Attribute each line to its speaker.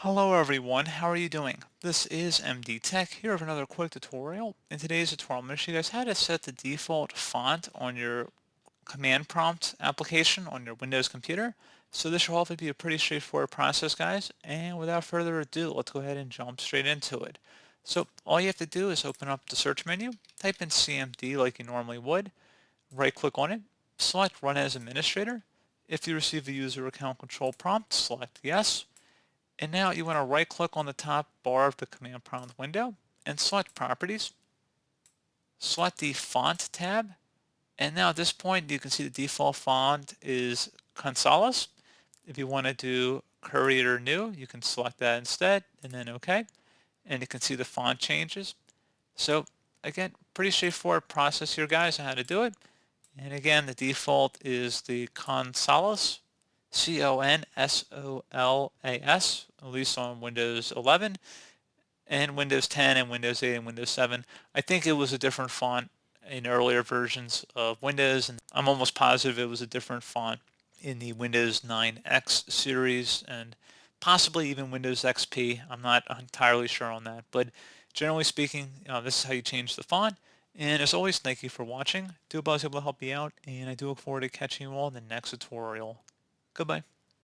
Speaker 1: Hello everyone, how are you doing? This is MD Tech here with another quick tutorial. In today's tutorial, I'm going to show you guys how to set the default font on your command prompt application on your Windows computer. So this should hopefully be a pretty straightforward process, guys. And without further ado, let's go ahead and jump straight into it. So all you have to do is open up the search menu, type in CMD like you normally would, right click on it, select Run as Administrator. If you receive a user account control prompt, select Yes. And now you want to right click on the top bar of the command prompt window and select Properties. Select the Font tab. And now at this point you can see the default font is Consolace. If you want to do Create or New, you can select that instead and then OK. And you can see the font changes. So again, pretty straightforward process here, guys, on how to do it. And again, the default is the Consolace. Consolas, at least on Windows 11, and Windows 10 and Windows 8 and Windows 7. I think it was a different font in earlier versions of Windows, and I'm almost positive it was a different font in the Windows 9X series and possibly even Windows XP. I'm not entirely sure on that, but generally speaking, this is how you change the font. And as always, thank you for watching. Do hope I was able to help you out, and I do look forward to catching you all in the next tutorial. Goodbye.